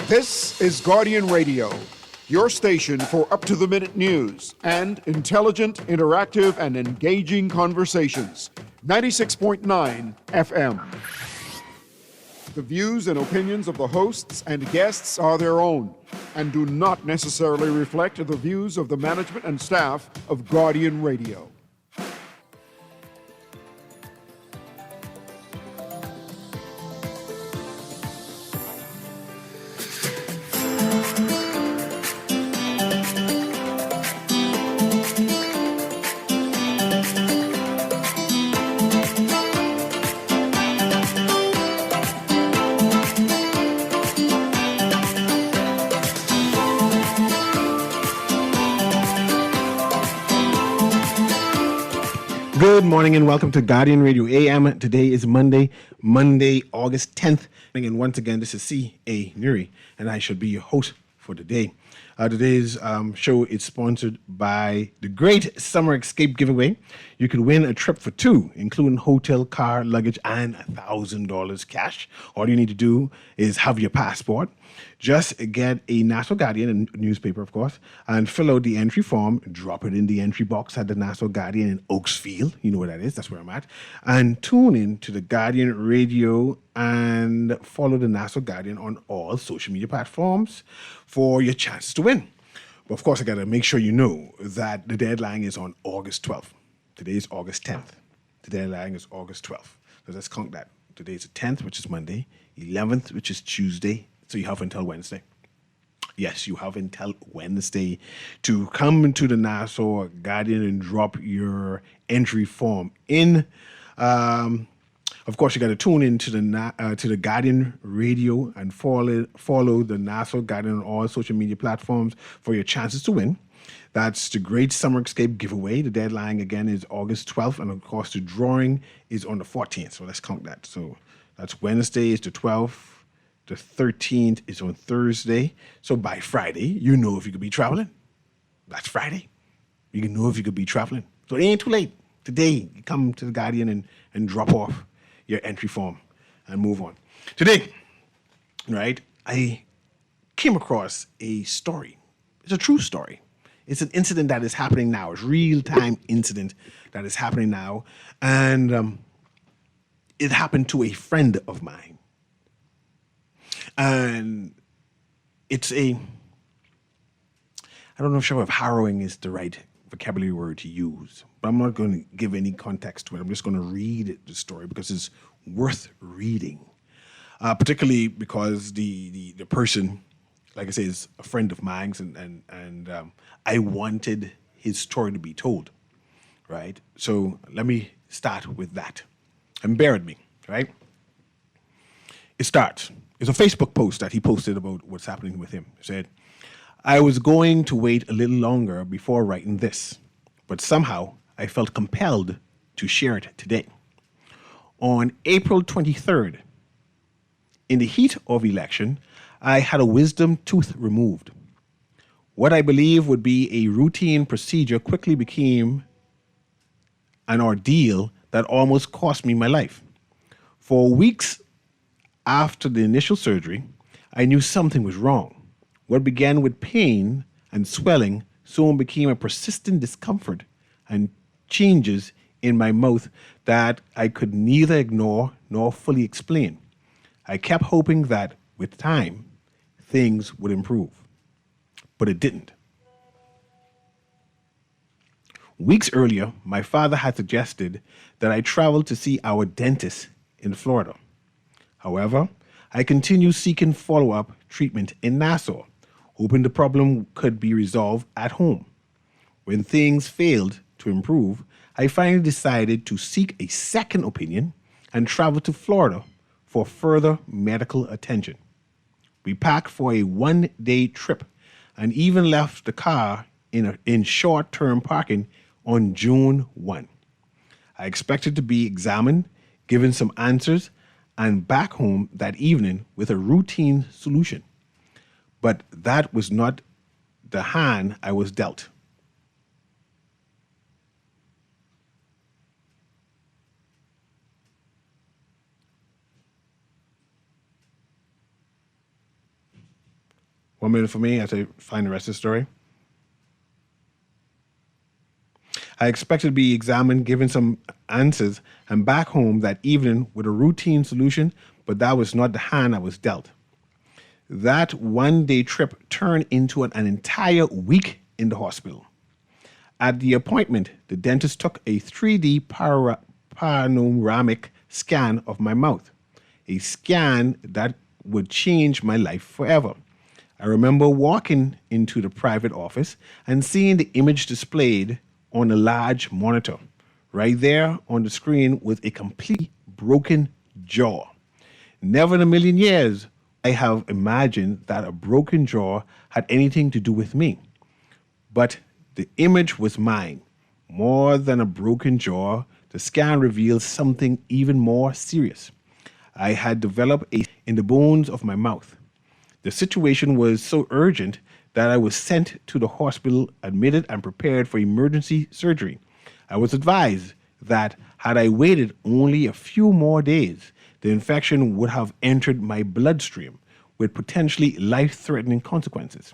This is Guardian Radio, your station for up-to-the-minute news and intelligent, interactive, and engaging conversations. 96.9 FM. The views and opinions of the hosts and guests are their own and do not necessarily reflect the views of the management and staff of Guardian Radio. Good morning and welcome to Guardian Radio AM. Today is Monday, August 10th. And once again, this is C.A. Newry, and I shall be your host for today. Today's show is sponsored by the Great Summer Escape Giveaway. You could win a trip for two, including hotel, car, luggage, and $1,000 cash. All you need to do is have your passport. Just get a Nassau Guardian, a newspaper, of course, and fill out the entry form, drop it in the entry box at the Nassau Guardian in Oaksfield. You know where that is. That's where I'm at. And tune in to the Guardian Radio and follow the Nassau Guardian on all social media platforms for your chances to win. But of course, I got to make sure you know that the deadline is on August 12th. Today is August 10th. The deadline is August 12th. So let's count that. Today is the 10th, which is Monday, 11th, which is Tuesday. So you have until Wednesday. Yes, you have until Wednesday to come into the Nassau Guardian and drop your entry form in. Of course, you got to tune in to the Guardian Radio and follow the Nassau Guardian on all social media platforms for your chances to win. That's the Great Summer Escape Giveaway. The deadline again is August 12th, and of course the drawing is on the 14th. So let's count that. So that's Wednesday is the 12th. The 13th is on Thursday. So by Friday, you know if you could be traveling. That's Friday. You can know if you could be traveling. So it ain't too late. Today, you come to the Guardian and drop off your entry form and move on. Today, right, I came across a story. It's a true story. It's an incident that is happening now. It's a real-time incident that is happening now. And it happened to a friend of mine. And it's I don't know if harrowing is the right vocabulary word to use, but I'm not going to give any context to it. I'm just going to read the story because it's worth reading, particularly because the person, like I say, is a friend of mine, and I wanted his story to be told, right? So let me start with that, and bear with me, right? It starts. It's a Facebook post that he posted about what's happening with him. He said, I was going to wait a little longer before writing this, but somehow I felt compelled to share it today. On April 23rd, in the heat of election, I had a wisdom tooth removed. What I believe would be a routine procedure quickly became an ordeal that almost cost me my life. For weeks after the initial surgery, I knew something was wrong. What began with pain and swelling soon became a persistent discomfort and changes in my mouth that I could neither ignore nor fully explain. I kept hoping that, with time, things would improve. But it didn't. Weeks earlier, my father had suggested that I travel to see our dentist in Florida. However, I continued seeking follow-up treatment in Nassau, hoping the problem could be resolved at home. When things failed to improve, I finally decided to seek a second opinion and travel to Florida for further medical attention. We packed for a one-day trip and even left the car in short-term parking on June 1. I expected to be examined, given some answers, and back home that evening with a routine solution. But that was not the hand I was dealt. 1 minute for me as I find the rest of the story. I expected to be examined, given some answers, and back home that evening with a routine solution, but that was not the hand I was dealt. That one-day trip turned into an entire week in the hospital. At the appointment, the dentist took a 3D panoramic scan of my mouth, a scan that would change my life forever. I remember walking into the private office and seeing the image displayed on a large monitor. Right there on the screen was a complete broken jaw. Never in a million years I have imagined that a broken jaw had anything to do with me. But the image was mine. More than a broken jaw, the scan revealed something even more serious. I had developed a in the bones of my mouth. The situation was so urgent that I was sent to the hospital, admitted, and prepared for emergency surgery. I was advised that had I waited only a few more days, the infection would have entered my bloodstream with potentially life-threatening consequences.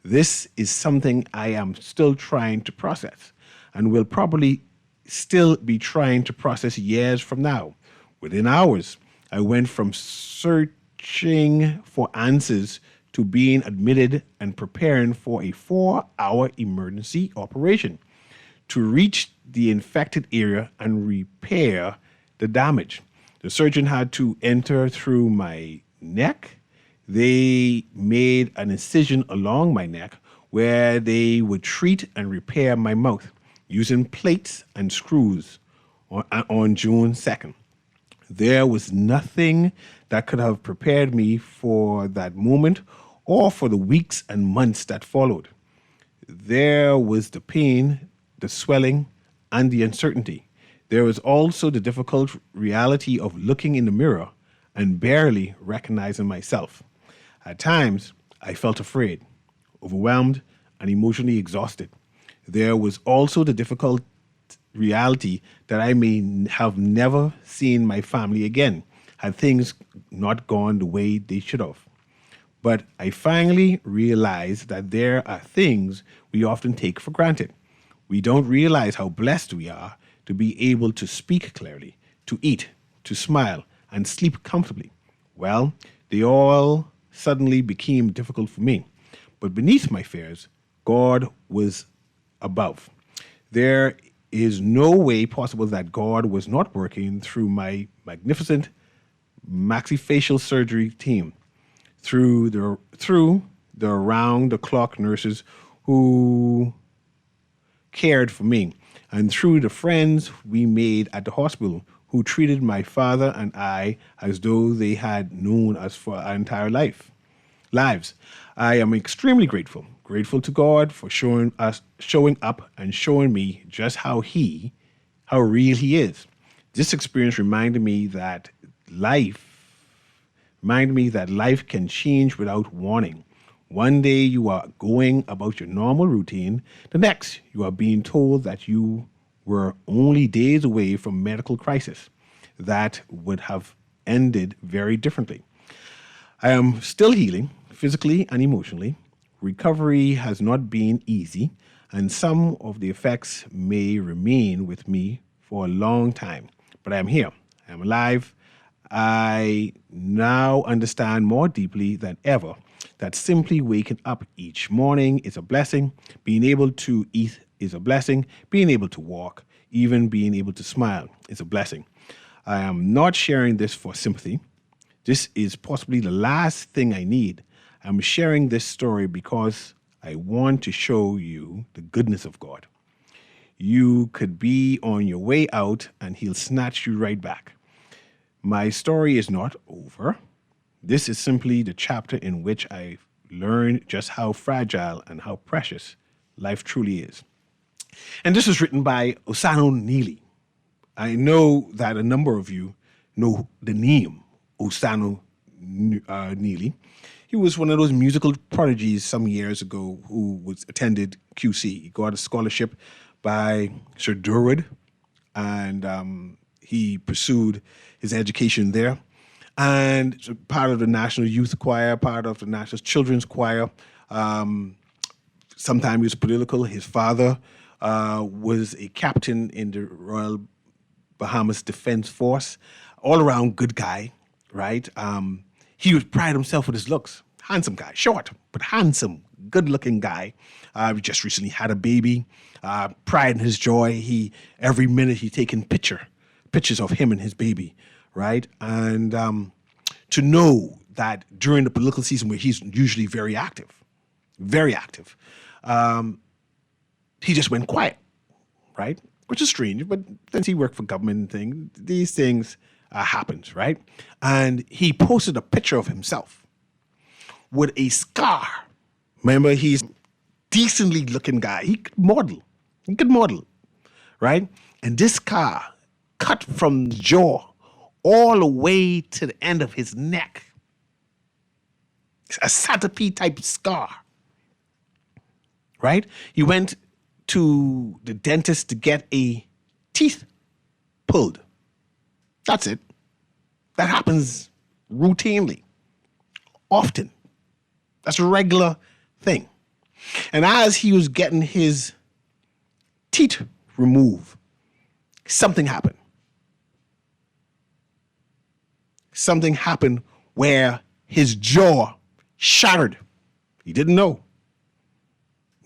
This is something I am still trying to process and will probably still be trying to process years from now. Within hours, I went from searching for answers to being admitted and preparing for a 4-hour emergency operation to reach the infected area and repair the damage. The surgeon had to enter through my neck. They made an incision along my neck where they would treat and repair my mouth using plates and screws on June 2nd. There was nothing that could have prepared me for that moment or for the weeks and months that followed. There was the pain, the swelling, and the uncertainty. There was also the difficult reality of looking in the mirror and barely recognizing myself. At times, I felt afraid, overwhelmed, and emotionally exhausted. There was also the difficult reality that I may have never seen my family again had things not gone the way they should have. But I finally realized that there are things we often take for granted. We don't realize how blessed we are to be able to speak clearly, to eat, to smile, and sleep comfortably. Well, they all suddenly became difficult for me. But beneath my fears, God was above. There is no way possible that God was not working through my magnificent maxillofacial surgery team, through the around-the-clock nurses who cared for me, and through the friends we made at the hospital who treated my father and I as though they had known us for our entire lives. I am extremely grateful to God for showing up and showing me just how real He is. This experience reminded me that life can change without warning. One day you are going about your normal routine. The next, you are being told that you were only days away from medical crisis that would have ended very differently. I am still healing, physically and emotionally. Recovery has not been easy, and some of the effects may remain with me for a long time. But I am here. I am alive. I now understand more deeply than ever that simply waking up each morning is a blessing. Being able to eat is a blessing. Being able to walk, even being able to smile, is a blessing. I am not sharing this for sympathy. This is possibly the last thing I need. I'm sharing this story because I want to show you the goodness of God. You could be on your way out and He'll snatch you right back. My story is not over. This is simply the chapter in which I learned just how fragile and how precious life truly is. And this was written by Osano Neely. I know that a number of you know the name Osano Neely. He was one of those musical prodigies some years ago who attended QC. He got a scholarship by Sir Durwood, and he pursued his education there. and part of the National Youth Choir, part of the National Children's Choir. Sometimes he was political. His father was a captain in the Royal Bahamas Defense Force. All around good guy, right? He would pride himself with his looks. Handsome guy, short, but handsome, good-looking guy. Just recently had a baby. Pride in his joy. Every minute he taking pictures of him and his baby, right? And to know that during the political season where he's usually very active, he just went quiet, right? Which is strange, but since he worked for government thing, these things happens, right? And he posted a picture of himself with a scar. Remember, he's decently looking guy. He could model, right? And this scar cut from the jaw all the way to the end of his neck. It's a centipede type scar, right? He went to the dentist to get a teeth pulled. That's it. That happens routinely, often. That's a regular thing. And as he was getting his teeth removed, something happened. Something happened where his jaw shattered. He didn't know.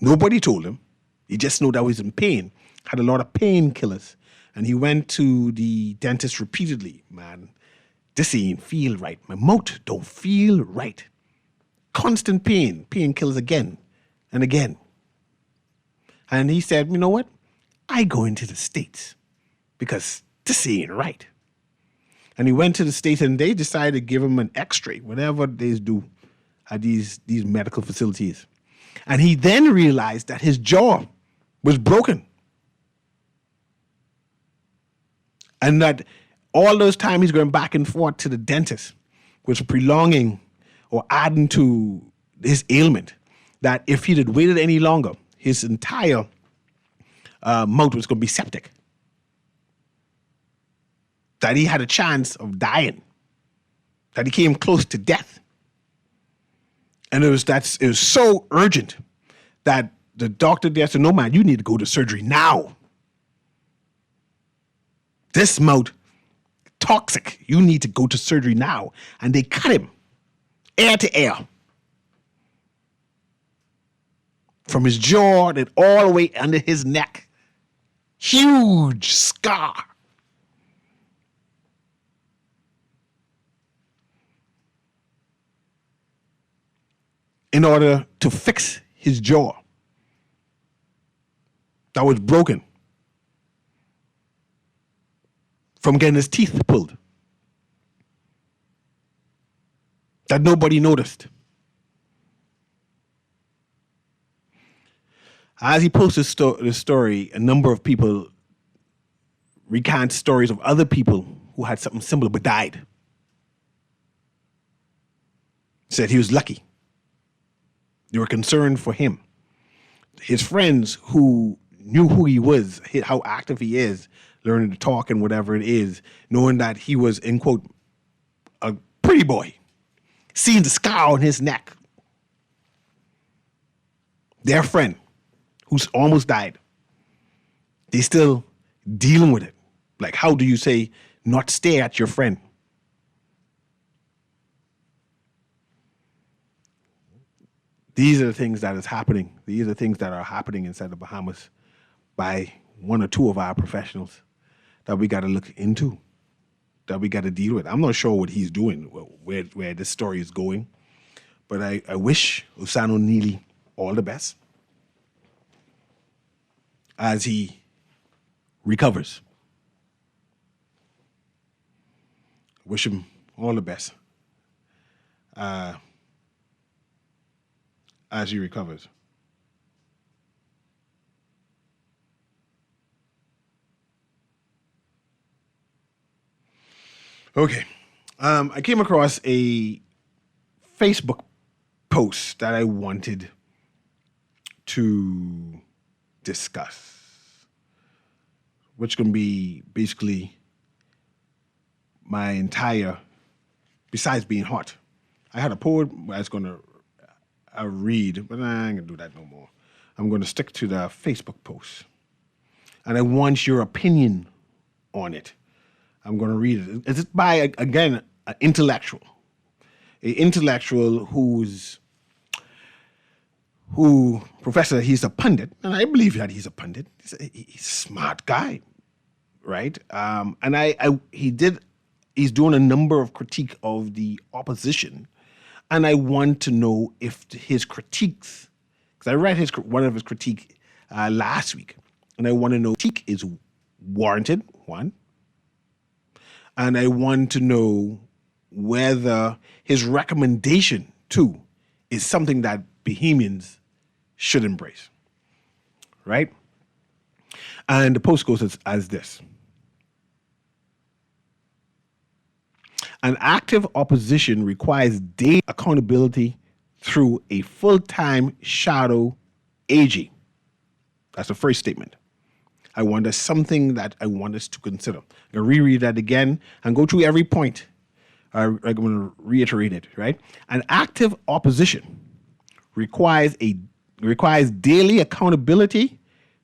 Nobody told him. He just knew that he was in pain, had a lot of painkillers. And he went to the dentist repeatedly. Man, this ain't feel right. My mouth don't feel right. Constant pain, painkillers again and again. And he said, you know what? I go into the States because this ain't right. And he went to the States and they decided to give him an x-ray, whatever they do at these medical facilities. And he then realized that his jaw was broken. And that all those time he's going back and forth to the dentist was prolonging or adding to his ailment. That if he had waited any longer, his entire mouth was going to be septic. That he had a chance of dying. That he came close to death. And it was so urgent that the doctor there said, no, man, you need to go to surgery now. This mouth, toxic. You need to go to surgery now. And they cut him ear to ear. From his jaw and all the way under his neck. Huge scar. In order to fix his jaw that was broken from getting his teeth pulled, that nobody noticed. As he posted the story, a number of people recant stories of other people who had something similar but died. Said he was lucky. They were concerned for him. His friends who knew who he was, how active he is, learning to talk and whatever it is, knowing that he was, in quote, a pretty boy, seeing the scar on his neck. Their friend, who's almost died, they still dealing with it. Like, how do you say not stare at your friend? These are the things that is happening. These are things that are happening inside the Bahamas by one or two of our professionals that we got to look into, that we got to deal with. I'm not sure what he's doing, where this story is going, but I wish Usano Neely all the best as he recovers. Wish him all the best as he recovers. Okay. I came across a Facebook post that I wanted to discuss, which can be basically my entire besides being hot. I had a poem I was going to read, but I ain't going to do that no more. I'm going to stick to the Facebook post. And I want your opinion on it. I'm going to read it. It's by, again, an intellectual. An intellectual who professor, he's a pundit, and I believe that he's a pundit. He's a smart guy, right? And he's doing a number of critique of the opposition, and I want to know if his critiques, because I read one of his critique last week, and I want to know if critique is warranted, one, and I want to know whether his recommendation, two, is something that Bohemians should embrace, right? And the post goes as this. An active opposition requires daily accountability through a full-time shadow AG. That's the first statement. That's something that I want us to consider. I'm going to reread that again and go through every point. I'm going to reiterate it, right? An active opposition requires daily accountability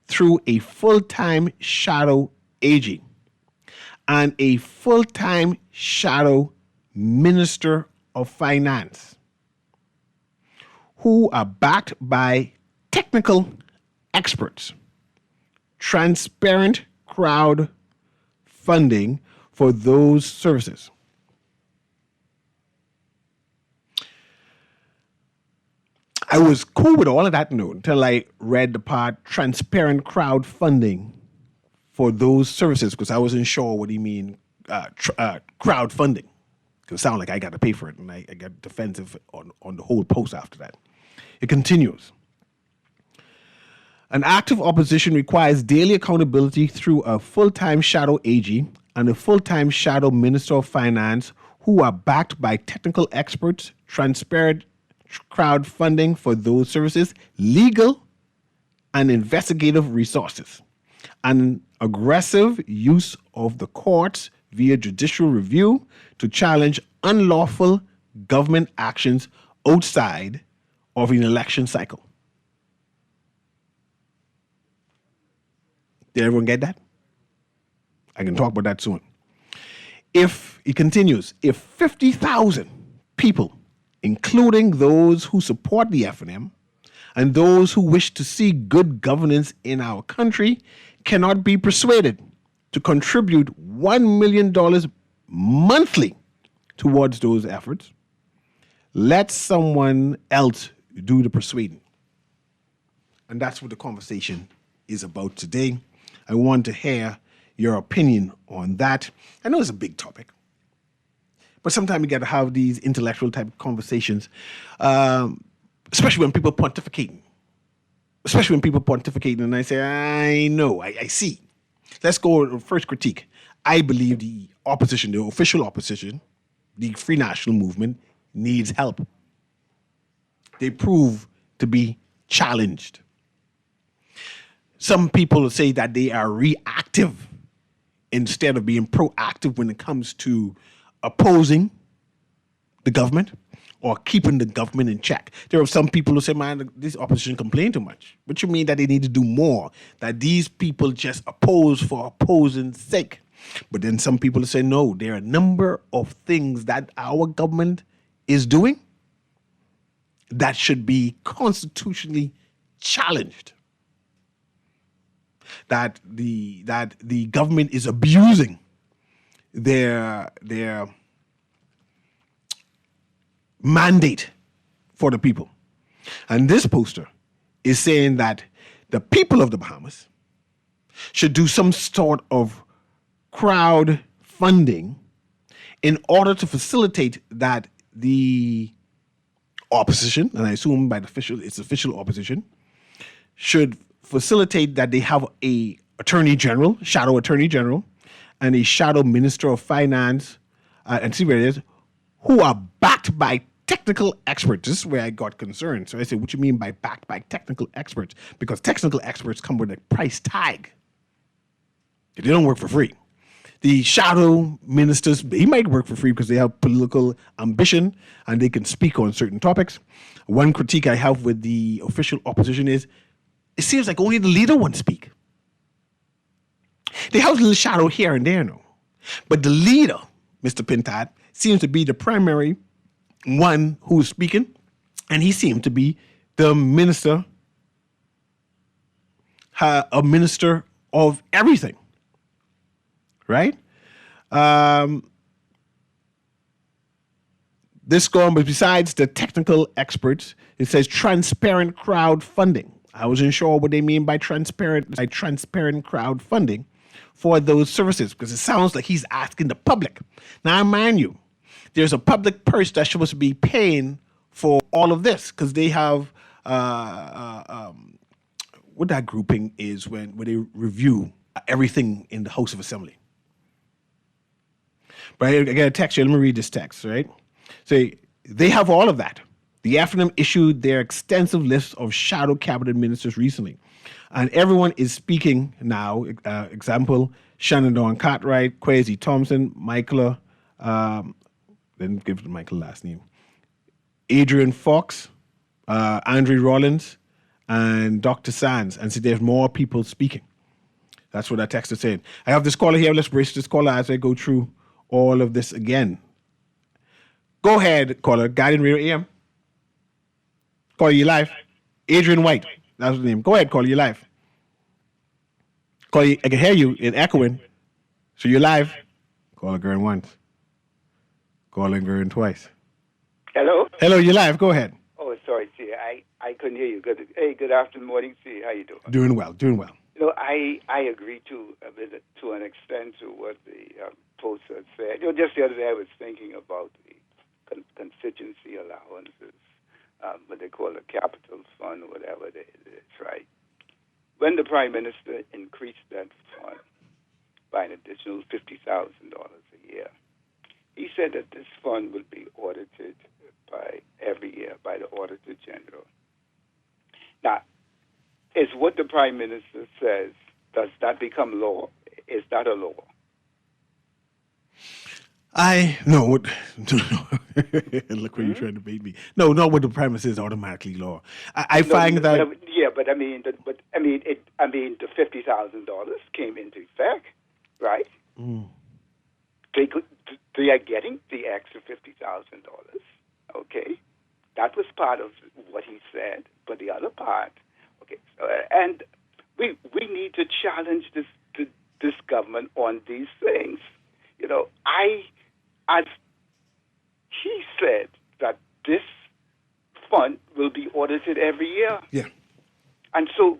through a full-time shadow AG and a full-time shadow Minister of Finance who are backed by technical experts, transparent crowd funding for those services. I was cool with all of that note until I read the part transparent crowdfunding for those services, because I wasn't sure what he mean crowdfunding. Because it sounded like I got to pay for it, and I got defensive on the whole post after that. It continues. An active opposition requires daily accountability through a full-time shadow AG and a full-time shadow Minister of Finance who are backed by technical experts, transparent crowdfunding for those services, legal and investigative resources, and aggressive use of the courts via judicial review to challenge unlawful government actions outside of an election cycle. Did everyone get that? I can talk about that soon. If it continues, if 50,000 people, including those who support the FNM and those who wish to see good governance in our country, cannot be persuaded to contribute $1 million monthly towards those efforts, let someone else do the persuading. And that's what the conversation is about today. I want to hear your opinion on that. I know it's a big topic, but sometimes you got to have these intellectual type of conversations, especially when people pontificating. And I say, I know, I see. Let's go to first critique. I believe the opposition, the official opposition, the Free National Movement needs help. They prove to be challenged. Some people say that they are reactive instead of being proactive when it comes to opposing the government or keeping the government in check. There are some people who say, man, this opposition complain too much. What you mean that they need to do more? That these people just oppose for opposing's sake. But then some people say, no, there are a number of things that our government is doing that should be constitutionally challenged. That the government is abusing their mandate for the people. And this poster is saying that the people of the Bahamas should do some sort of crowd funding in order to facilitate that the opposition, and I assume by it's official opposition, should facilitate that they have a attorney general, shadow attorney general, and a shadow minister of finance, and see where it is, who are backed by technical experts. This is where I got concerned. So I said, what you mean by backed by technical experts? Because technical experts come with a price tag. They don't work for free. The shadow ministers, they might work for free because they have political ambition and they can speak on certain topics. One critique I have with the official opposition is it seems like only the leader wants to speak. They have a little shadow here and there now. But the leader, Mr. Pintad, seems to be the primary one who's speaking, and he seemed to be the minister, a minister of everything, right? This going, but besides the technical experts, it says transparent crowdfunding. I wasn't sure what they mean by transparent crowdfunding for those services, because it sounds like he's asking the public. Now, mind you, there's a public purse that's supposed to be paying for all of this, because they have what that grouping is when they review everything in the House of Assembly. But I got a text here. Let me read this text, right? So they have all of that. The FNM issued their extensive list of shadow cabinet ministers recently. And everyone is speaking now. Example, Shannon Dawn Cartwright, Kwesi Thompson, Michaela, then give Michael last name, Adrian Fox, Andre Rollins, and Dr. Sands. And so there's more people speaking. That's what that text is saying. I have this caller here. Let's brace this caller as I go through all of this again. Go ahead, caller. Guardian Radio AM. Call you live. Adrian White. That's the name. Go ahead, call you live. Call you. I can hear you in echoing. So you're live. Call a girl once. Call a girl twice. Hello? Hello, you're live. Go ahead. Oh, sorry, see, I couldn't hear you. Good afternoon, morning, see, how you doing? Doing well, doing well. You know, I agree to an extent to what the poster said. You know, just the other day I was thinking about the constituency allowances, what they call a capital fund or whatever it is, right? When the Prime Minister increased that fund by an additional $50,000 a year, he said that this fund will be audited every year by the Auditor General. Now, is what the Prime Minister says, does that become law? Is that a law? No. Look where you're trying to bait me. No, not what the Prime Minister is automatically law. I find that. Yeah, but I mean, the $50,000 came into effect, right? Mm. They are getting the extra $50,000. Okay, that was part of what he said. But the other part, okay, and we need to challenge this government on these things. You know, as he said that this fund will be audited every year. Yeah. And so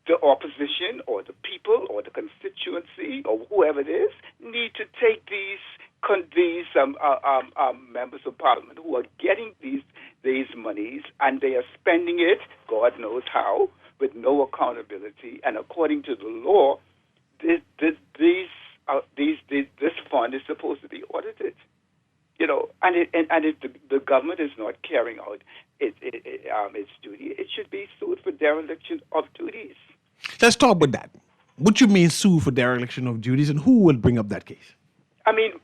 the opposition or the people or the constituency or whoever it is need to take these members of parliament who are getting these monies and they are spending it, God knows how, with no accountability. And according to the law, this fund is supposed to be audited. You know, and if the government is not carrying out its duty, it should be sued for dereliction of duties. Let's talk about that. What you mean sue for dereliction of duties, and who will bring up that case? I mean,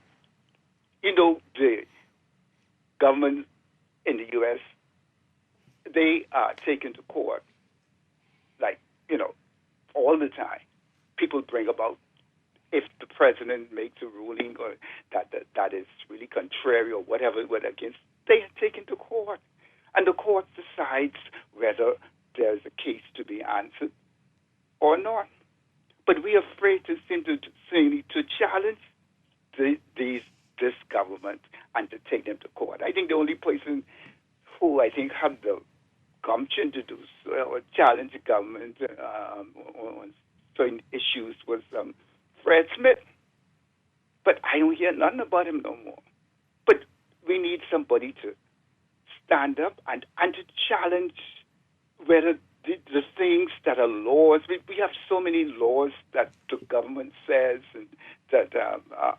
you know, the government in the U.S., they are taken to court, like, you know, all the time. People bring about, if the president makes a ruling or that is really contrary or whatever, against, they are taken to court. And the court decides whether there's a case to be answered or not. But we are afraid to challenge this government and to take them to court. I think the only person who I think have the gumption to do so or challenge the government on certain issues was Fred Smith. But I don't hear nothing about him no more. But we need somebody to stand up and to challenge whether the things that are laws. We have so many laws that the government says and that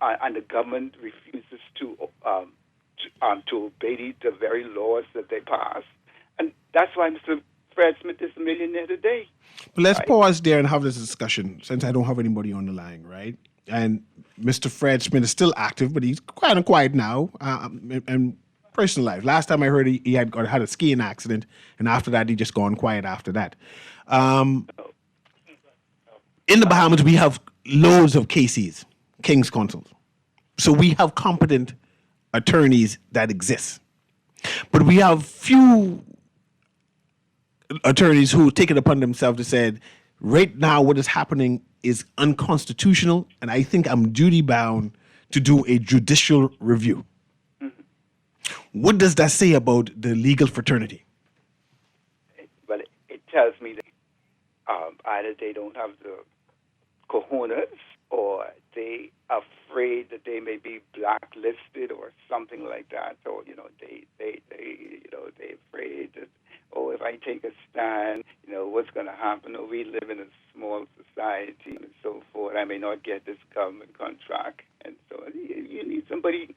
and the government refuses to obey the very laws that they pass, and that's why Mr. Fred Smith is a millionaire today. But let's pause there and have this discussion, since I don't have anybody on the line, right? And Mr. Fred Smith is still active, but he's kind of quiet now. And personal life. Last time I heard he had a skiing accident, and after that, he just gone quiet after that. In the Bahamas, we have loads of KCs, King's Consuls. So we have competent attorneys that exist. But we have few attorneys who take it upon themselves to say, right now what is happening is unconstitutional, and I think I'm duty bound to do a judicial review. Mm-hmm. What does that say about the legal fraternity? Well, it tells me that either they don't have the cojones, or they are afraid that they may be blacklisted or something like that. So they're afraid that, if I take a stand, what's going to happen? We live in a small society and so forth. I may not get this government contract, and so you need somebody.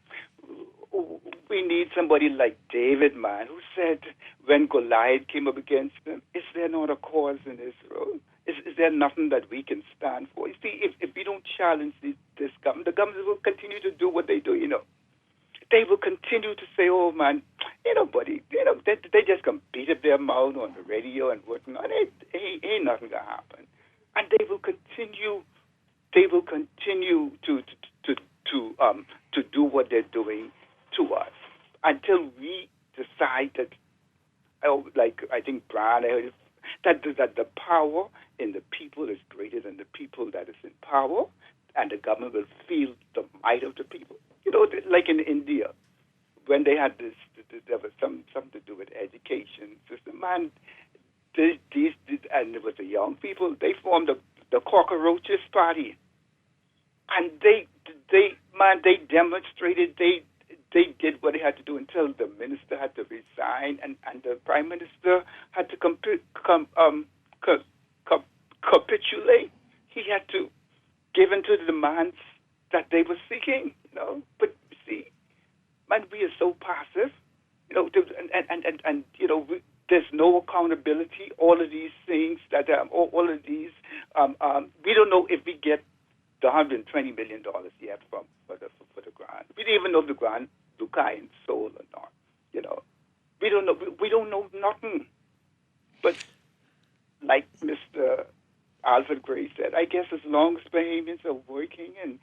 We need somebody like David, man, who said when Goliath came up against him, is there not a cause in Israel? Is there nothing that we can stand for? You see, if we don't challenge this government, the government will continue to do what they do, They will continue to say, oh, man, buddy, they just can beat up their mouth on the radio and whatnot. Ain't nothing going to happen. And they will continue to do what they're doing to us until we decide that, like I think Brian, I heard that the power in the people is greater than the people that is in power, and the government will feel the might of the people. Like in India, when they had this, there was something to do with education system. Man, these and it was the young people. They formed the Cockroaches Party, and they demonstrated. They did what they had to do until the minister had to resign, and the prime minister had to capitulate. He had to give in to the demands that they were seeking. But see, man, we are so passive. There's no accountability. All of these things that all of these, we don't know if we get the $120 million yet for the grant. We don't even know if the grant Lukai and sold or not. We don't know. We don't know nothing. But like Mr. Alfred Gray said, I guess as long as Bahamians are working and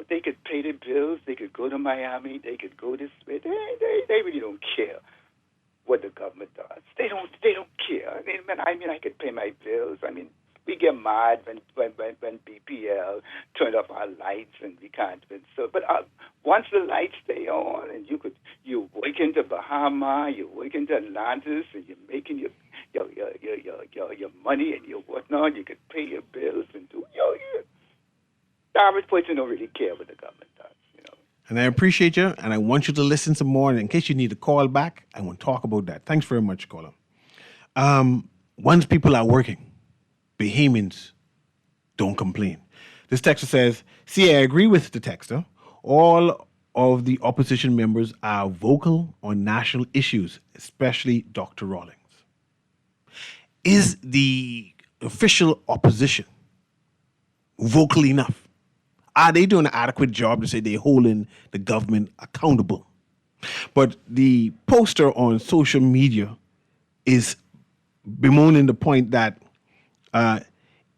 they could pay their bills, they could go to Miami, they could go this way. They really don't care what the government does. They don't care. I could pay my bills. We get mad when BPL turned off our lights and we can't. But once the lights stay on and you work into Bahama, you work into Atlantis, and you're making your money and your whatnot, you could pay your bills and do the average person don't really care what the government does. And I appreciate you, and I want you to listen some more. And in case you need to call back, I want to talk about that. Thanks very much, caller. Once people are working, Bahamians don't complain. This texter says, see, I agree with the texter. All of the opposition members are vocal on national issues, especially Dr. Rawlings. Is the official opposition vocal enough? Are they doing an adequate job to say they're holding the government accountable? But the poster on social media is bemoaning the point that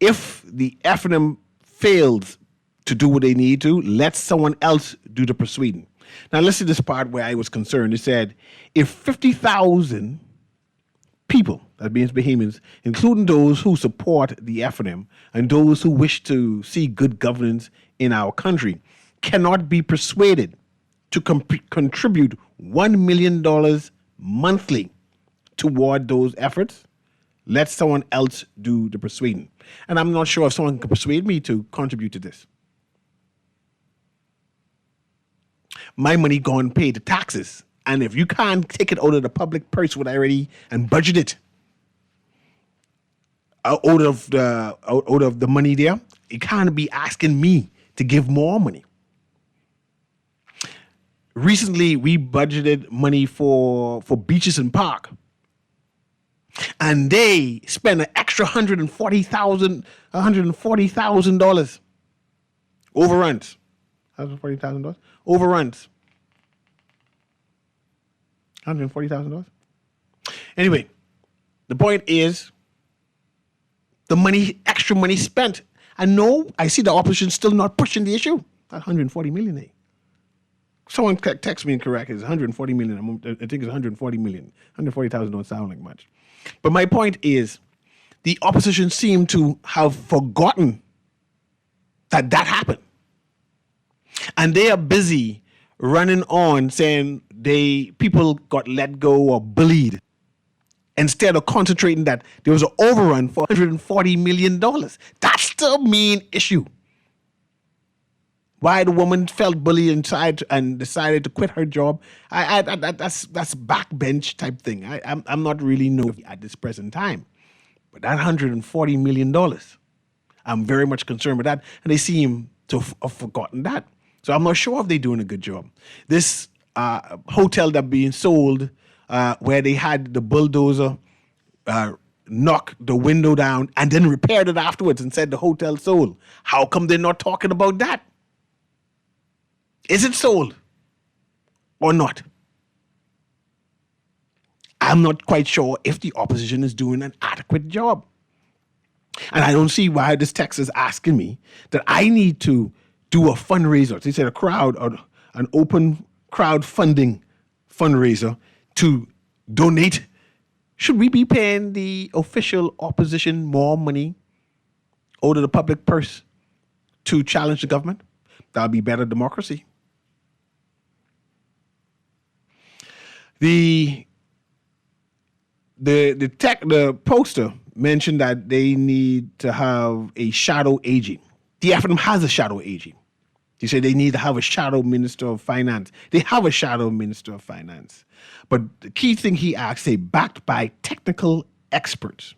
if the F&M fails to do what they need to, let someone else do the persuading. Now, listen to this part where I was concerned. It said, if 50,000 people, that means Bahamians, including those who support the F&M and those who wish to see good governance in our country, cannot be persuaded to contribute $1 million monthly toward those efforts, let someone else do the persuading. And I'm not sure if someone can persuade me to contribute to this. My money gone pay the taxes. And if you can't take it out of the public purse what I already and budget it out of the money there, you can't be asking me to give more money. Recently, we budgeted money for beaches and park. And they spent an extra $140,000 overruns. $140,000. Overruns. $140,000. Anyway, the point is the money, extra money spent. And no, I see the opposition still not pushing the issue. That 140 million, eh? Someone text me incorrect. It's 140 million. I think it's 140 million. 140,000 don't sound like much. But my point is, the opposition seem to have forgotten that happened. And they are busy running on saying people got let go or bullied, instead of concentrating that there was an overrun for $140 million. That's the main issue. Why the woman felt bullied inside and decided to quit her job, that's backbench type thing. I'm not really know at this present time. But that $140 million, I'm very much concerned with that. And they seem to have forgotten that. So I'm not sure if they're doing a good job. This hotel that being sold, where they had the bulldozer knock the window down and then repaired it afterwards and said the hotel sold. How come they're not talking about that? Is it sold or not? I'm not quite sure if the opposition is doing an adequate job. And I don't see why this text is asking me that I need to do a fundraiser. They said an open crowdfunding fundraiser to donate. Should we be paying the official opposition more money out of the public purse to challenge the government? That'll be better democracy. The poster mentioned that they need to have a shadow AG. The FNM has a shadow AG. He said they need to have a shadow minister of finance. They have a shadow minister of finance. But the key thing he asked, say, backed by technical experts.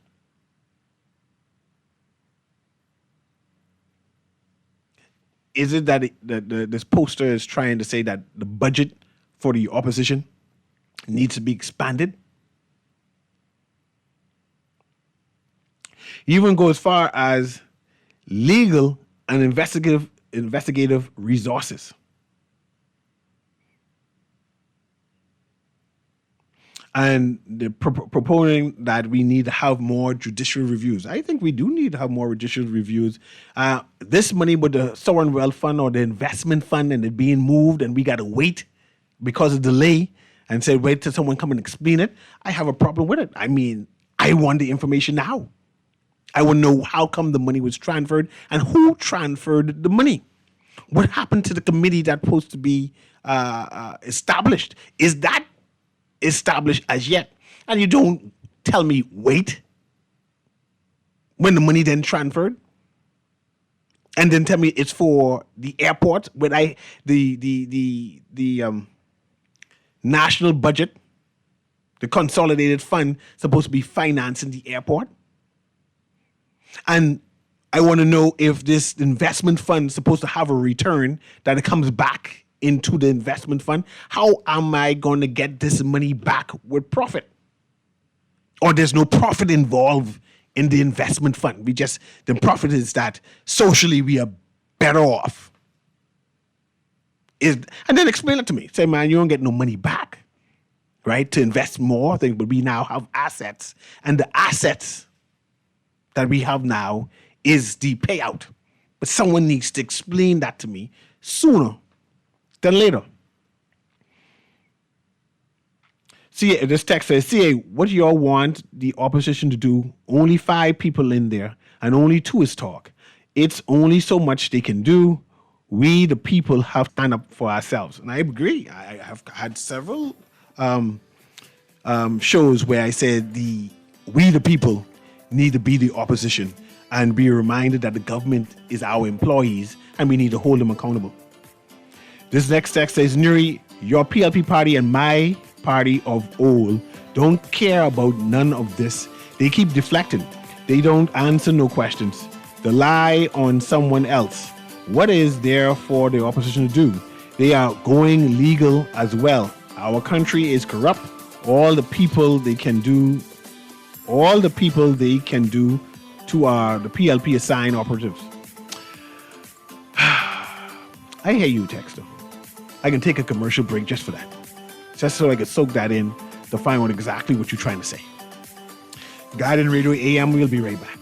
Is it that this poster is trying to say that the budget for the opposition needs to be expanded? He even go as far as legal and investigative resources. And they're proposing that we need to have more judicial reviews. I think we do need to have more judicial reviews. This money with the sovereign wealth fund or the investment fund and it being moved and we got to wait because of delay and say, wait till someone come and explain it. I have a problem with it. I mean, I want the information now. I want to know how come the money was transferred and who transferred the money. What happened to the committee that's supposed to be established? Is that established as yet? And you don't tell me wait when the money then transferred, and then tell me it's for the airport when the national budget, the consolidated fund, supposed to be financing the airport. And I want to know if this investment fund is supposed to have a return that it comes back into the investment fund. How am I going to get this money back with profit? Or there's no profit involved in the investment fund. The profit is that socially we are better off. And then explain it to me. Say, man, you don't get no money back, right? To invest more, but we now have assets. And the assets that we have now is the payout. But someone needs to explain that to me sooner than later. See, this text says, see, what do y'all want the opposition to do? Only 5 people in there, and only 2 is talk. It's only so much they can do. We, the people, have to stand up for ourselves. And I agree. I have had several shows where I said we, the people, need to be the opposition and be reminded that the government is our employees and we need to hold them accountable. This next text says, Newry, your PLP party and my party of old don't care about none of this. They keep deflecting. They don't answer no questions. They lie on someone else. What is there for the opposition to do? They are going legal as well. Our country is corrupt. All the people they can do to the PLP assigned operatives. I hear you, Texter. I can take a commercial break just for that. Just so I can soak that in to find out exactly what you're trying to say. Guardian Radio AM, we'll be right back.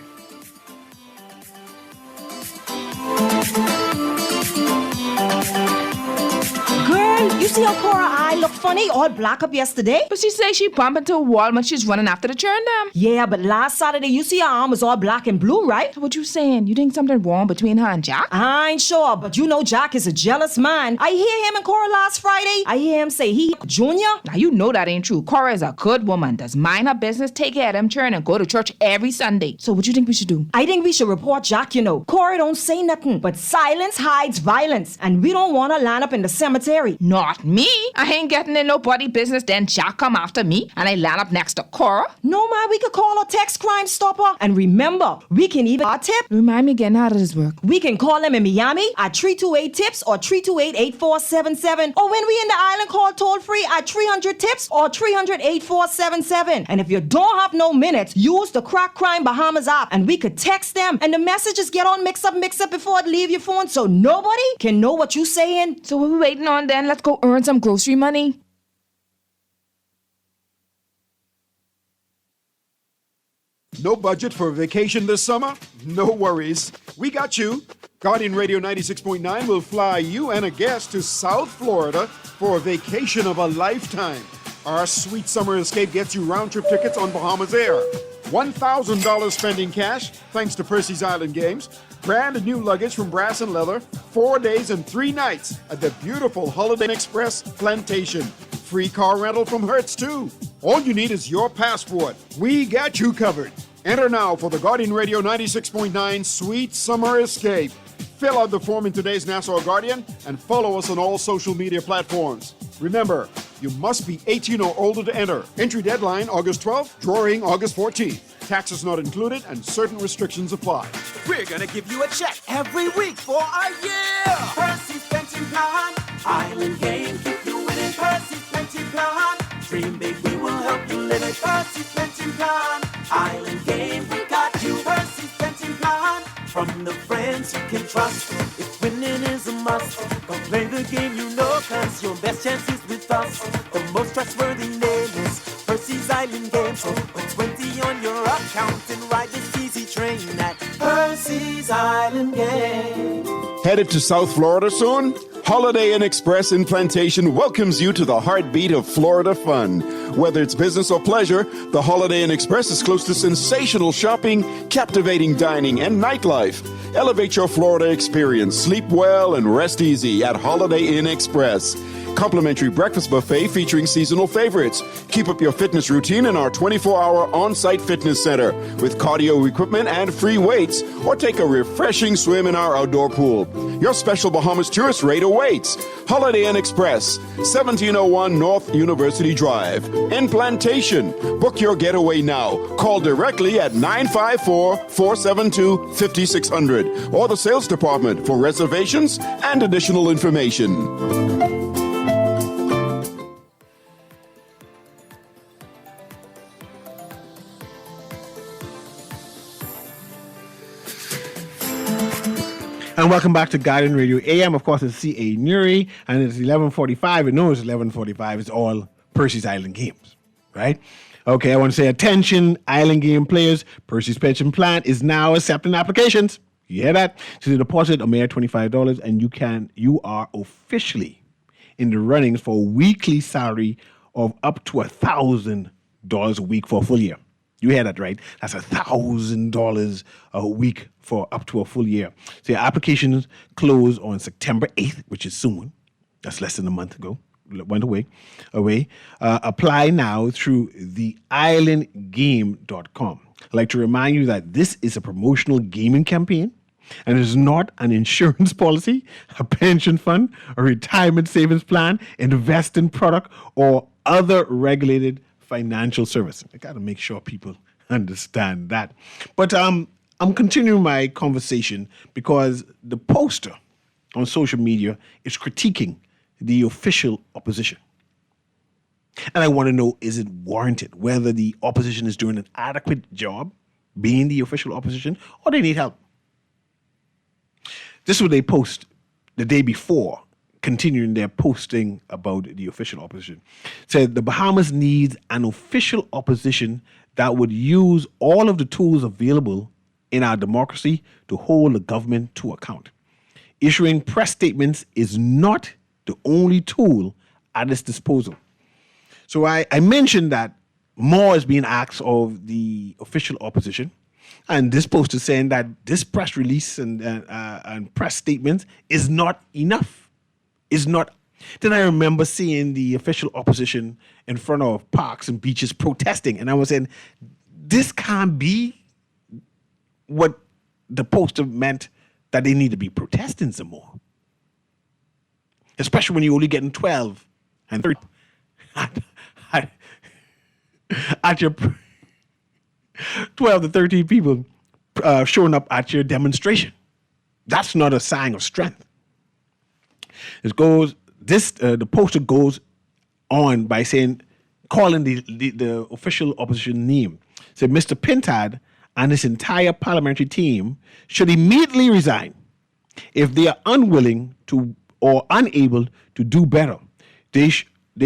You see how Cora eye look funny, all black up yesterday? But she say she bump into a wall when she's running after the churn dam. Yeah, but last Saturday you see her arm was all black and blue, right? What you saying? You think something wrong between her and Jack? I ain't sure, but you know Jack is a jealous man. I hear him and Cora last Friday. I hear him say he Junior. Now you know that ain't true. Cora is a good woman, does mind her business, take care of them churn, and go to church every Sunday. So what you think we should do? I think we should report Jack, you know. Cora don't say nothing, but silence hides violence, and we don't want to line up in the cemetery. Not me. I ain't getting in nobody business, then Jack come after me, and I land up next to Cora. No, man, we could call a text Crime Stopper. And remember, we can even our tip. Remind me again, how does this work? We can call them in Miami at 328-TIPS or 328-8477. Or when we in the island, call toll-free at 300-TIPS or 300-8477. And if you don't have no minutes, use the Crack Crime Bahamas app, and we could text them, and the messages get on mix up before it leave your phone, so nobody can know what you saying. So what we waiting on then? Let's go earn some grocery money. No budget for a vacation this summer? No worries. We got you. Guardian Radio 96.9 will fly you and a guest to South Florida for a vacation of a lifetime. Our sweet summer escape gets you round-trip tickets on Bahamas Air. $1,000 spending cash, thanks to Percy's Island Games. Brand new luggage from Brass and Leather. 4 days and 3 nights at the beautiful Holiday Inn Express Plantation. Free car rental from Hertz, too. All you need is your passport. We got you covered. Enter now for the Guardian Radio 96.9 Sweet Summer Escape. Fill out the form in today's Nassau Guardian and follow us on all social media platforms. Remember, you must be 18 or older to enter. Entry deadline August 12th, drawing August 14th. Taxes not included and certain restrictions apply. We're gonna give you a check every week for a year. Percy's Pension Plan, Island Game, keep you winning. Percy's Pension Plan, dream big, we will help you live it. Percy's Pension Plan, Island Game, we got you. Percy's Pension Plan, from the friends you can trust. If winning is a must, come play the game you know, cause your best chance is with us. The most trustworthy name is Percy's Island Game. So put 20 on your account and ride this easy train at Percy's Island Game. Headed to South Florida soon? Holiday Inn Express in Plantation welcomes you to the heartbeat of Florida fun. Whether it's business or pleasure, the Holiday Inn Express is close to sensational shopping, captivating dining, and nightlife. Elevate your Florida experience. Sleep well and rest easy at Holiday Inn Express. Complimentary breakfast buffet featuring seasonal favorites. Keep up your fitness routine in our 24-hour on-site fitness center with cardio equipment and free weights, or take a refreshing swim in our outdoor pool. Your special Bahamas tourist rate awaits. Holiday Inn Express, 1701 North University Drive, in Plantation. Book your getaway now. Call directly at 954-472-5600 or the sales department for reservations and additional information. And welcome back to Guardian Radio AM. Of course, it's CA Newry, and it's 11:45. We know it's 11:45. It's all Percy's Island Games, right? Okay, I want to say attention, Island Game players. Percy's Pension Plan is now accepting applications. You hear that? So the deposit a mere $25, and you are officially in the runnings for a weekly salary of up to $1,000 a week for a full year. You hear that right? That's $1,000 a week for up to a full year. So your applications close on September 8th, which is soon. That's less than a month ago. Went away. Apply now through theislandgame.com. I'd like to remind you that this is a promotional gaming campaign, and it is not an insurance policy, a pension fund, a retirement savings plan, investing product, or other regulated financial service. I got to make sure people understand that. But I'm continuing my conversation because the poster on social media is critiquing the official opposition. And I want to know, is it warranted? Whether the opposition is doing an adequate job being the official opposition, or they need help. This is what they post. the day before, continuing their posting about the official opposition, said the Bahamas needs an official opposition that would use all of the tools available in our democracy to hold the government to account. Issuing press statements is not the only tool at its disposal. So I mentioned that more is being asked of the official opposition. And this post is saying that this press release and press statement is not enough. Is not. Then I remember seeing the official opposition in front of parks and beaches protesting. And I was saying, this can't be what the poster meant, that they need to be protesting some more. Especially when you're only getting 12 and 30 at your 12 to 13 people showing up at your demonstration. That's not a sign of strength. The poster goes on by saying, calling the official opposition name. Said Mr. Pintard and his entire parliamentary team should immediately resign if they are unwilling to or unable to do better. They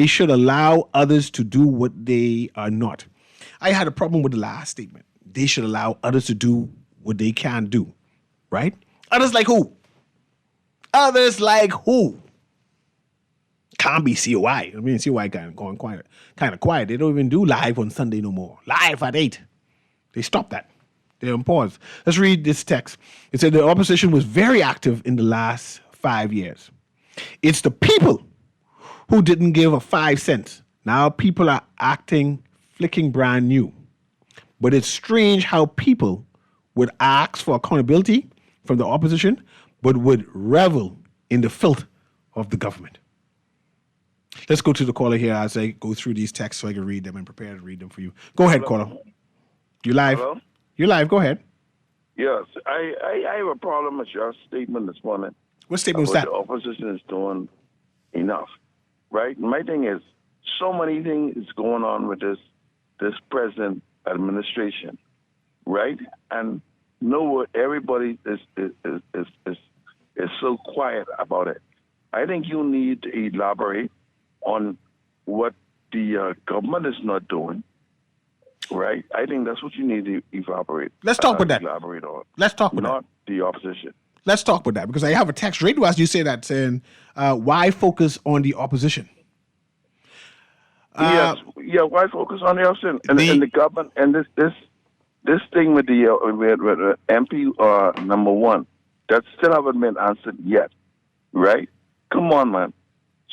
should allow others to do what they are not. I had a problem with the last statement. They should allow others to do what they can do, right? Others like who? Others like who? Can't be COI. I mean, COI kind of quiet. They don't even do live on Sunday no more. Live at 8. They stopped that. They're on pause. Let's read this text. It said the opposition was very active in the last 5 years. It's the people who didn't give a 5 cents. Now people are acting flicking brand new. But it's strange how people would ask for accountability from the opposition, but would revel in the filth of the government. Let's go to the caller here as I go through these texts so I can read them and prepare to read them for you. Go ahead, caller. You live? Hello? You're live. Go ahead. Yes, I have a problem with your statement this morning. What statement was that? The opposition is doing enough, right? My thing is, so many things is going on with this present administration, right? And everybody is so quiet about it. I think you need to elaborate on what the government is not doing. Right, I think that's what you need to elaborate. Let's talk about that. Elaborate on. Let's talk about not the opposition. Let's talk about that because I have a text right as you say that saying, "Why focus on the opposition?" Yes, why focus on the opposition and the government and this thing with the with MP number one that still haven't been answered yet, right? Come on, man,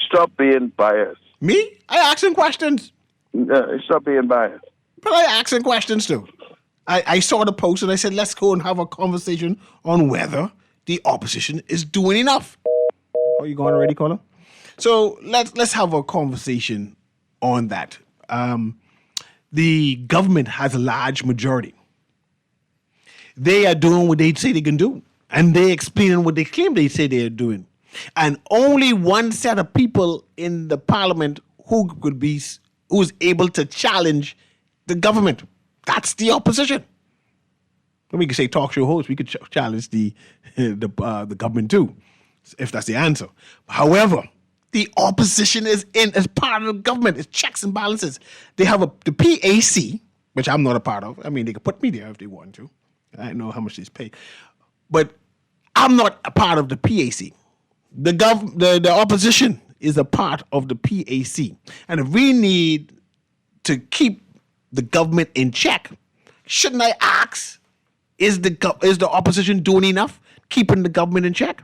stop being biased. Me? I asking questions. Stop being biased. But I asking questions too. I saw the post and I said, let's go and have a conversation on whether the opposition is doing enough. Oh, you going already, caller? So let's have a conversation on that. The government has a large majority. They are doing what they say they can do. And they explaining what they claim they say they are doing. And only one set of people in the parliament who's able to challenge the government. That's the opposition. And we could say talk show host. We could challenge the government too, if that's the answer. However, the opposition is as part of the government. It's checks and balances. They have the PAC, which I'm not a part of. I mean, they could put me there if they want to. I don't know how much they pay, but I'm not a part of the PAC. The opposition is a part of the PAC, and if we need to keep the government in check, shouldn't I ask, is the opposition doing enough keeping the government in check?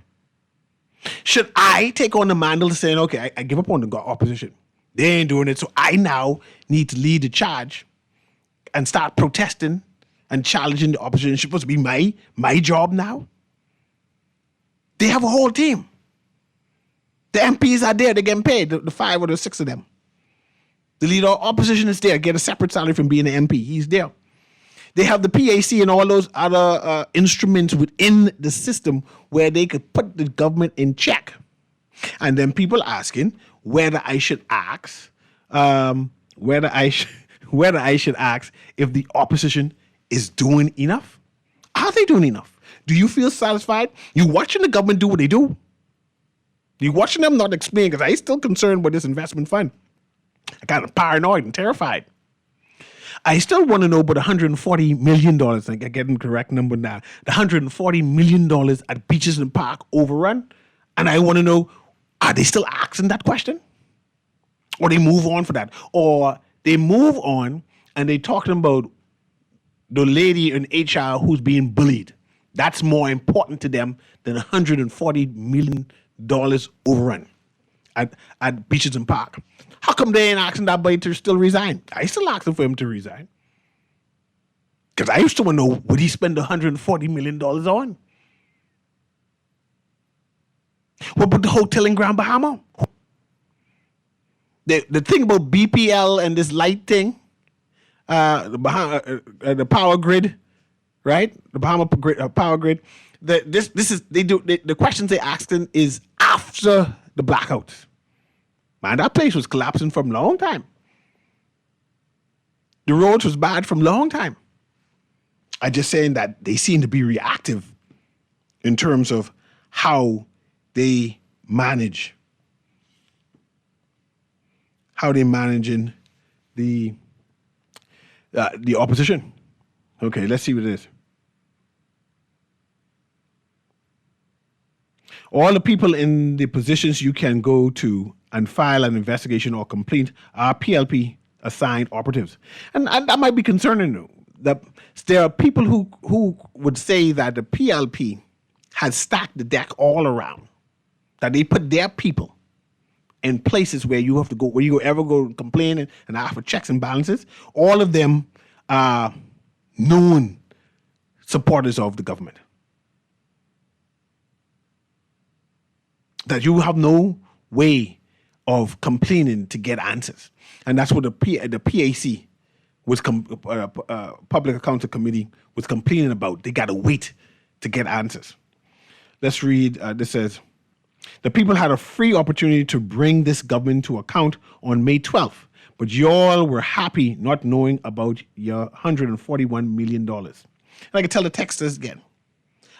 Should I take on the mantle of saying, okay, I give up on the opposition. They ain't doing it, so I now need to lead the charge and start protesting and challenging the opposition. It's supposed to be my job now. They have a whole team. The MPs are there, they're getting paid, the 5 or the 6 of them. The leader of opposition is there, get a separate salary from being an MP. He's there. They have the PAC and all those other instruments within the system where they could put the government in check. And then people asking whether I should ask, whether I should ask if the opposition is doing enough. Are they doing enough? Do you feel satisfied? You watching the government do what they do? You watching them not explain because I still concerned with this investment fund. I got paranoid and terrified. I still want to know about $140 million. I think I get the correct number now. The $140 million at Beaches and Park overrun. And I want to know, are they still asking that question? Or they move on for that? Or they move on and they talking about the lady in HR who's being bullied. That's more important to them than $140 million overrun at Beaches and Park. How come they ain't asking that boy to still resign? I still asking for him to resign. Because I used to want to know, would he spend $140 million on? What about the hotel in Grand Bahama? The thing about BPL and this light thing, the power grid, right? The Bahama power grid. The questions they asking is after the blackouts. Man, that place was collapsing from a long time. The roads was bad from a long time. I'm just saying that they seem to be reactive in terms of how they manage, how they managing the opposition. Okay, let's see what it is. All the people in the positions you can go to and file an investigation or complaint are PLP assigned operatives. And that might be concerning though. That there are people who would say that the PLP has stacked the deck all around. That they put their people in places where you have to go, where you ever go complain and ask for checks and balances. All of them are known supporters of the government. That you have no way of complaining to get answers. And that's what the PAC was Public Accounting Committee was complaining about. They got to wait to get answers. Let's read, this says, the people had a free opportunity to bring this government to account on May 12th, but y'all were happy not knowing about your $141 million. And I can tell the texters again,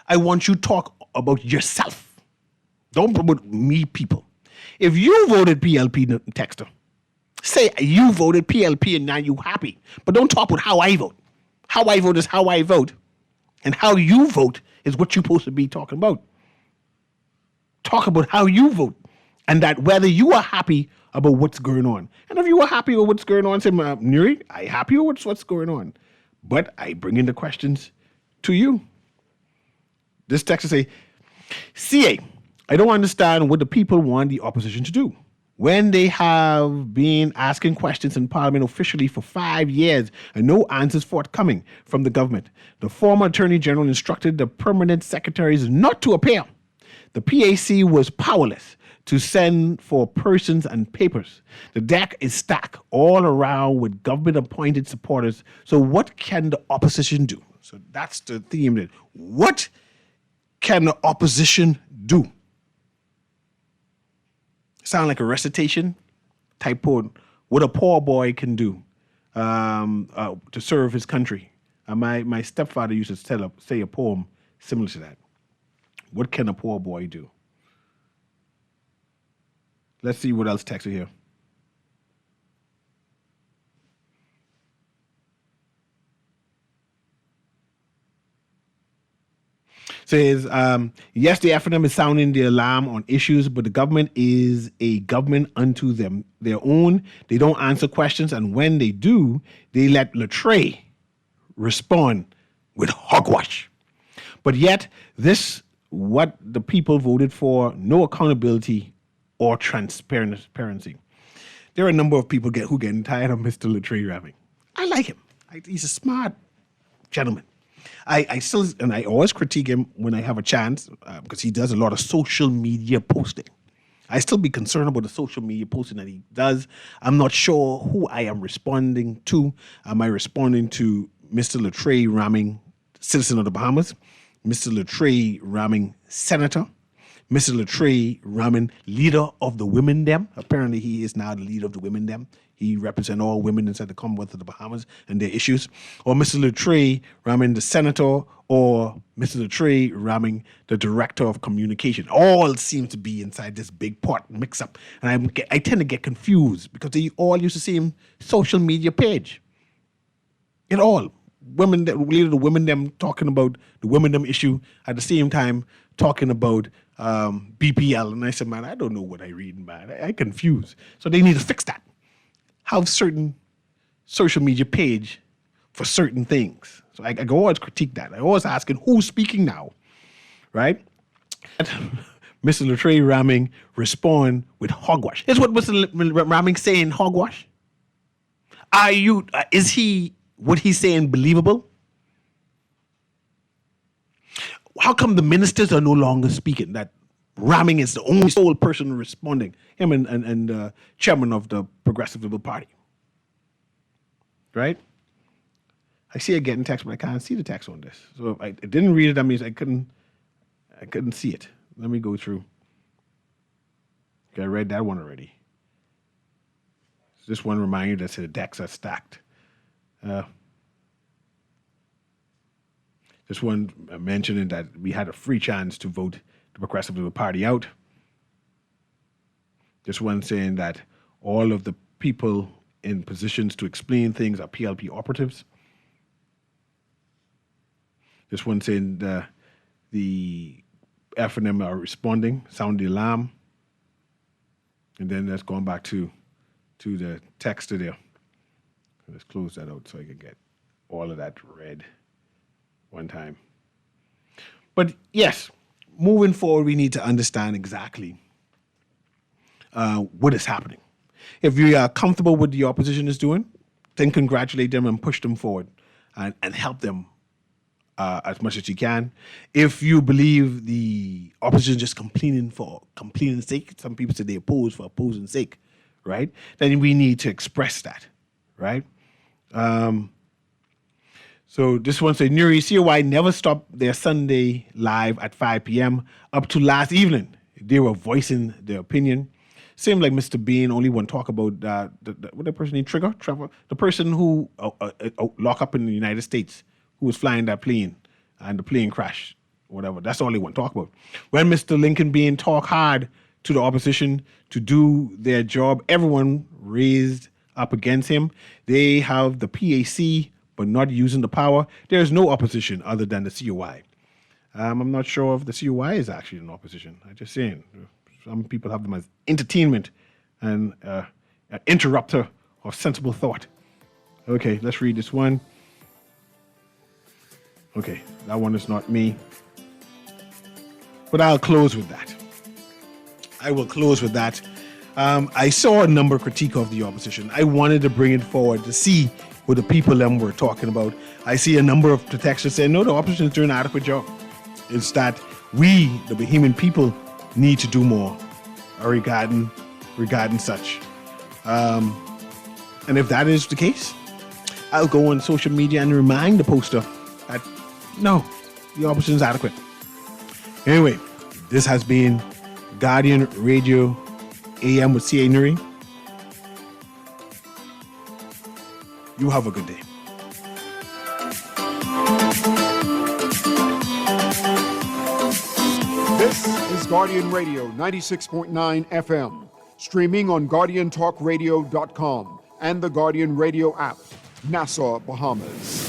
I want you to talk about yourself. Don't promote me, people. If you voted PLP, texter, say you voted PLP and now you happy. But don't talk about how I vote. How I vote is how I vote. And how you vote is what you're supposed to be talking about. Talk about how you vote. And that whether you are happy about what's going on. And if you are happy with what's going on, say, Newry, I happy with what's going on. But I bring in the questions to you. This texter say, CA, I don't understand what the people want the opposition to do. When they have been asking questions in Parliament officially for 5 years and no answers forthcoming from the government. The former Attorney General instructed the permanent secretaries not to appear. The PAC was powerless to send for persons and papers. The deck is stacked all around with government-appointed supporters. So what can the opposition do? So that's the theme. What can the opposition do? Sound like a recitation type poem. What a poor boy can do to serve his country. My stepfather used to say a poem similar to that. What can a poor boy do? Let's see what else texted here. Says, yes, the FNM is sounding the alarm on issues, but the government is a government unto their own. They don't answer questions, and when they do, they let Latre respond with hogwash. But yet, this, what the people voted for, no accountability or transparency. There are a number of people who getting tired of Mr. Latre rapping. I like him. He's a smart gentleman. I still, and I always critique him when I have a chance because he does a lot of social media posting. I still be concerned about the social media posting that he does. I'm not sure who I am responding to. Am I responding to Mr. Latre ramming citizen of the Bahamas, Mr. Latre ramming senator, Mr. Latrey Ramin, leader of the women them. Apparently he is now the leader of the women them. He represents all women inside the Commonwealth of the Bahamas and their issues. Or Mr. Latrey Ramin, the senator, or Mr. Latrey Ramin, the director of communication. All seem to be inside this big pot mix-up. And I tend to get confused because they all use the same social media page. It all. Women, leader of the women them talking about the women them issue at the same time talking about BPL. And I said, man, I don't know what I read, man. I confused. So they need to fix that. Have certain social media page for certain things. So I always critique that. I always asking who's speaking now, right? Mr. Latrey Ramming respond with hogwash. Is what Mr. Ramming saying hogwash? Is he what he's saying believable? How come the ministers are no longer speaking? That Ramming is the only sole person responding. Him and chairman of the Progressive Liberal Party. Right? I see it getting text, but I can't see the text on this. So if I didn't read it, that means I couldn't see it. Let me go through. Okay, I read that one already. This one remind you that the decks are stacked. This one mentioning that we had a free chance to vote the Progressive Liberal Party out. This one saying that all of the people in positions to explain things are PLP operatives. This one saying the F&M are responding, sound the alarm. And then that's going back to the text there. Let's close that out so I can get all of that read one time. But yes, moving forward, we need to understand exactly what is happening. If you are comfortable with what the opposition is doing, then congratulate them and push them forward and help them as much as you can. If you believe the opposition is just complaining for complaining's sake, some people say they oppose for opposing's sake, right? Then we need to express that, right? So this one said, Newry COI never stopped their Sunday live at 5 p.m. up to last evening. They were voicing their opinion. Seemed like Mr. Bean only want to talk about what the person named Trevor, the person who locked up in the United States, who was flying that plane and the plane crashed, whatever. That's all they want to talk about. When Mr. Lincoln Bean talked hard to the opposition to do their job, everyone raised up against him. They have the PAC, but not using the power. There's no opposition other than the COI. I'm not sure if the COI is actually in opposition. I'm just saying. Some people have them as entertainment and an interrupter of sensible thought. Okay, let's read this one. Okay, that one is not me. But I'll close with that. I will close with that. I saw a number of critique of the opposition. I wanted to bring it forward to see what the people them were talking about. I see a number of texters saying, no, the opposition is doing an adequate job. It's that we, the Bahamian people, need to do more regarding such. And if that is the case, I'll go on social media and remind the poster that no, the opposition is adequate. Anyway, this has been Guardian Radio AM with C.A. Newry. You have a good day. This is Guardian Radio 96.9 FM, streaming on GuardianTalkRadio.com and the Guardian Radio app, Nassau, Bahamas.